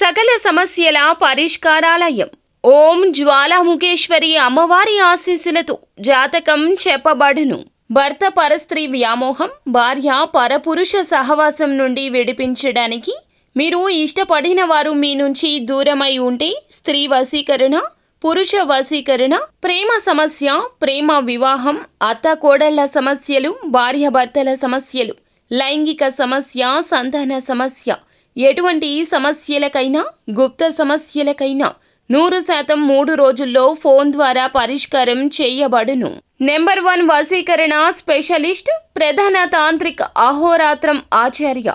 సకల సమస్యల పరిష్కారాలయం. ఓం జ్వాలాముఖేశ్వరి అమ్మవారి ఆశీస్సులతో జాతకం చెప్పబడును. భర్త పరస్త్రీ వ్యామోహం, భార్య పరపురుష సహవాసం నుండి విడిపించడానికి మీరు ఇష్టపడిన వారు మీ నుంచి దూరమై ఉంటే స్త్రీ వశీకరణ, పురుష వశీకరణ, ప్రేమ సమస్య, ప్రేమ వివాహం, అత్త కోడళ్ల సమస్యలు, భార్యాభర్తల సమస్యలు, లైంగిక సమస్య, సంతాన సమస్య, ఎటువంటి సమస్యలకైనా గుప్త సమస్యలకైనా 100% 3 రోజుల్లో ఫోన్ ద్వారా పరిష్కారం చేయబడును. నెంబర్ 1 వశీకరణ స్పెషలిస్ట్, ప్రధాన తాంత్రిక అహోరాత్రం ఆచార్య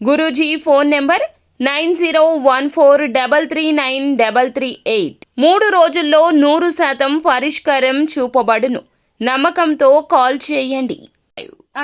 గురూజీ. Phone number 9014339338. 3 రోజుల్లో 100% పరిష్కారం చూపబడును. నమ్మకంతో కాల్ చేయండి.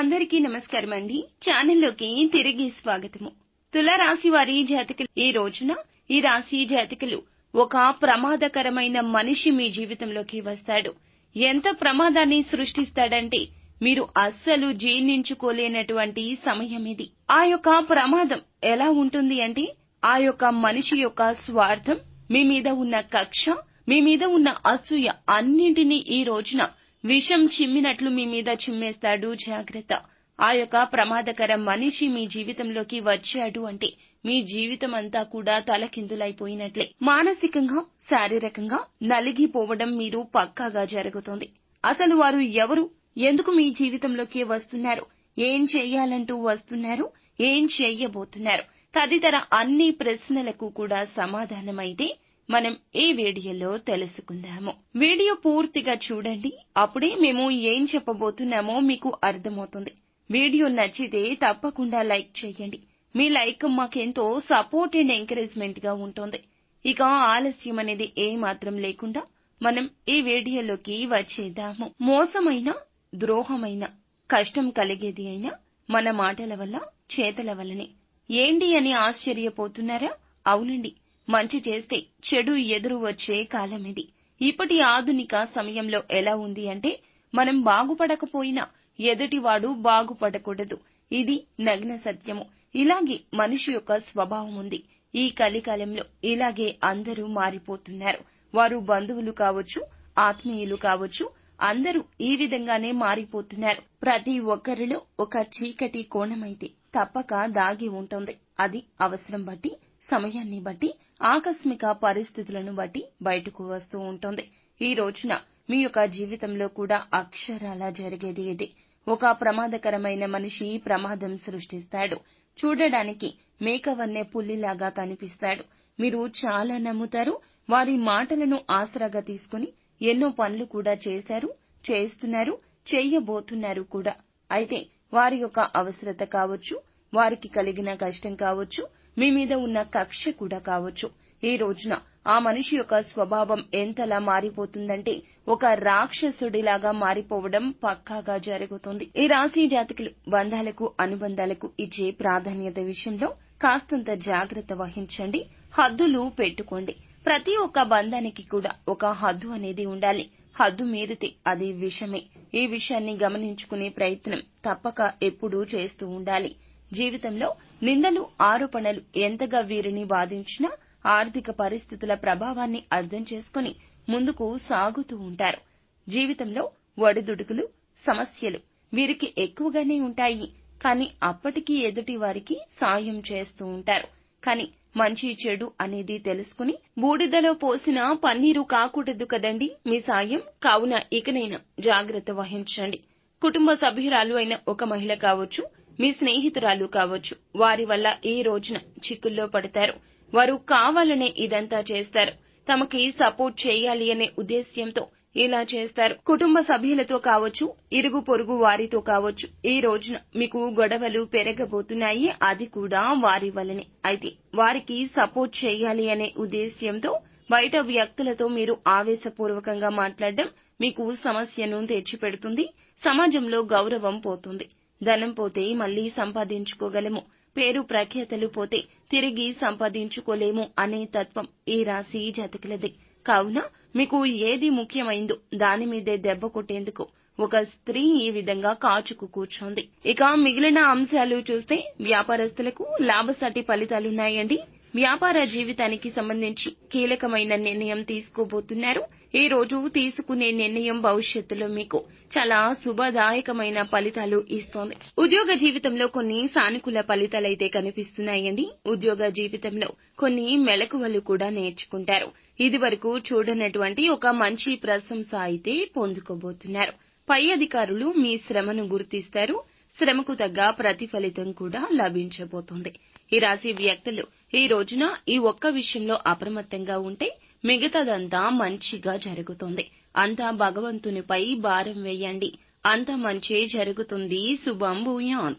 అందరికీ నమస్కారం అండి. ఛానల్లోకి తిరిగి స్వాగతము. తులారాశి వారి జాతకులు ఈ రోజున ఈ రాశి జాతకులు ఒక ప్రమాదకరమైన మనిషి మీ జీవితంలోకి వస్తాడు. ఎంత ప్రమాదాన్ని సృష్టిస్తాడంటే మీరు అస్సలు జీర్ణించుకోలేనటువంటి సమయం ఇది. ఆ యొక్క ప్రమాదం ఎలా ఉంటుంది అంటే ఆ యొక్క మనిషి యొక్క స్వార్థం, మీ మీద ఉన్న కక్ష, మీ మీద ఉన్న అసూయ అన్నింటినీ ఈ రోజున విషం చిమ్మినట్లు మీ మీద చిమ్మేస్తాడు. జాగ్రత్త. ఆ యొక్క ప్రమాదకర మనిషి మీ జీవితంలోకి వచ్చాడు అంటే మీ జీవితం అంతా కూడా తలకిందులైపోయినట్లే. మానసికంగా, శారీరకంగా నలిగిపోవడం మీరు పక్కాగా జరుగుతుంది. అసలు వారు ఎవరు, ఎందుకు మీ జీవితంలోకి వస్తున్నారు, ఏం చెయ్యాలంటూ వస్తున్నారు, ఏం చెయ్యబోతున్నారు తదితర అన్ని ప్రశ్నలకు కూడా సమాధానమైతే మనం ఈ వీడియోలో తెలుసుకుందాము. వీడియో పూర్తిగా చూడండి. అప్పుడే మేము ఏం చెప్పబోతున్నామో మీకు అర్థమవుతుంది. వీడియో నచ్చితే తప్పకుండా లైక్ చేయండి. మీ లైక్ మాకెంతో సపోర్ట్ అండ్ ఎంకరేజ్మెంట్ గా ఉంటుంది. ఇక ఆలస్యం అనేది ఏమాత్రం లేకుండా మనం ఈ వీడియోలోకి వచ్చేద్దాము. మోసమైన, ద్రోహమైన, కష్టం కలిగేది అయినా మన మాటల వల్ల, చేతల వల్లనే. ఏంటి అని ఆశ్చర్యపోతున్నారా? అవునండి, మంచి చేస్తే చెడు ఎదురు వచ్చే కాలం ఇది. ఇప్పటి ఆధునిక సమయంలో ఎలా ఉంది అంటే మనం బాగుపడకపోయినా ఎదుటివాడు బాగుపడకూడదు. ఇది నగ్న సత్యము. ఇలాగే మనిషి యొక్క స్వభావం ఉంది. ఈ కలికాలంలో ఇలాగే అందరూ మారిపోతున్నారు. వారు బంధువులు కావచ్చు, ఆత్మీయులు కావచ్చు, అందరూ ఈ విధంగానే మారిపోతున్నారు. ప్రతి ఒక్కరిలో ఒక చీకటి కోణమైతే తప్పక దాగి ఉంటుంది. అది అవసరం బట్టి, సమయాన్ని బట్టి, ఆకస్మిక పరిస్థితులను బట్టి బయటకు వస్తూ ఉంటుంది. ఈ రోజున మీ యొక్క జీవితంలో కూడా అక్షరాలా జరిగేది ఇది. ఒక ప్రమాదకరమైన మనిషి ప్రమాదం సృష్టిస్తాడు. చూడడానికి మేకవన్నె పుల్లిలాగా కనిపిస్తాడు. మీరు చాలా నమ్ముతారు. వారి మాటలను ఆసరాగా తీసుకుని ఎన్నో పనులు కూడా చేశారు, చేస్తున్నారు, చెయ్యబోతున్నారు కూడా. అయితే వారి యొక్క అవసరత కావచ్చు, వారికి కలిగిన కష్టం కావచ్చు, మీ మీద ఉన్న కక్ష కూడా కావచ్చు. ఈ రోజున ఆ మనిషి యొక్క స్వభావం ఎంతలా మారిపోతుందంటే ఒక రాక్షసుడిలాగా మారిపోవడం పక్కాగా జరుగుతుంది. ఈ రాశి జాతకులు బంధాలకు, అనుబంధాలకు ఇచ్చే ప్రాధాన్యత విషయంలో కాస్తంత జాగ్రత్త వహించండి. హద్దులు పెట్టుకోండి. ప్రతి ఒక్క బంధానికి కూడా ఒక హద్దు అనేది ఉండాలి. హద్దు మీరితే అది విషమే. ఈ విషయాన్ని గమనించుకునే ప్రయత్నం తప్పక ఎప్పుడూ చేస్తూ ఉండాలి. జీవితంలో నిందలు, ఆరోపణలు ఎంతగా వీరిని బాధించినా ఆర్థిక పరిస్థితుల ప్రభావాన్ని అర్థం చేసుకుని ముందుకు సాగుతూ ఉంటారు. జీవితంలో ఒడిదుడుకులు, సమస్యలు వీరికి ఎక్కువగానే ఉంటాయి. కానీ అప్పటికీ ఎదుటి వారికి సాయం చేస్తూ ఉంటారు. కానీ మంచి చెడు అనేది తెలుసుకుని బూడిదలో పోసిన పన్నీరు కాకూడదు కదండి మీ సాయం. కావున ఇకనైనా జాగ్రత్త వహించండి. కుటుంబ సభ్యురాలు అయిన ఒక మహిళ కావచ్చు, మీ స్నేహితురాలు కావచ్చు, వారి వల్ల ఈ రోజున చిక్కుల్లో పడతారు. వారు కావాలనే ఇదంతా చేస్తారు. తమకి సపోర్ట్ చేయాలి అనే ఉద్దేశ్యంతో ఇలా చేస్తారు. కుటుంబ సభ్యులతో కావచ్చు, ఇరుగు పొరుగు వారితో కావచ్చు, ఈ రోజున మీకు గొడవలు పెరగబోతున్నాయి. అది కూడా వారి వల్లనే. అయితే వారికి సపోర్ట్ చేయాలి అనే ఉద్దేశ్యంతో బయట వ్యక్తులతో మీరు ఆవేశపూర్వకంగా మాట్లాడడం మీకు సమస్యను తెచ్చిపెడుతుంది. సమాజంలో గౌరవం పోతుంది. ధనం పోతే మళ్లీ సంపాదించుకోగలము, పేరు ప్రఖ్యాతలు పోతే తిరిగి సంపాదించుకోలేము అనే తత్వం ఈ రాశి జాతకులది. కావున మీకు ఏది ముఖ్యమైందో దాని మీదే దెబ్బ కొట్టేందుకు ఒక స్త్రీ ఈ విధంగా కాచుకు కూర్చోంది. ఇక మిగిలిన అంశాలు చూస్తే వ్యాపారస్తులకు లాభసాటి ఫలితాలున్నాయండి. వ్యాపార జీవితానికి సంబంధించి కీలకమైన నిర్ణయం తీసుకోబోతున్నారు. ఈ రోజు తీసుకునే నిర్ణయం భవిష్యత్తులో మీకు చాలా శుభదాయకమైన ఫలితాలు ఇస్తోంది. ఉద్యోగ జీవితంలో కొన్ని సానుకూల ఫలితాలైతే కనిపిస్తున్నాయండి. ఉద్యోగ జీవితంలో కొన్ని మెళకువలు కూడా నేర్చుకుంటారు. ఇదివరకు చూడనటువంటి ఒక మంచి ప్రశంస అయితే పొందుకోబోతున్నారు. పై అధికారులు మీ శ్రమను గుర్తిస్తారు. శ్రమకు తగ్గ ప్రతిఫలితం కూడా లభించబోతోంది. ఈ రాశి వ్యక్తులు ఈ రోజున ఈ ఒక్క విషయంలో అప్రమత్తంగా ఉంటే మిగతాదంతా మంచిగా జరుగుతుంది. అంతా భగవంతునిపై భారం వేయండి. అంతా మంచే జరుగుతుంది. శుభం భూయాన్.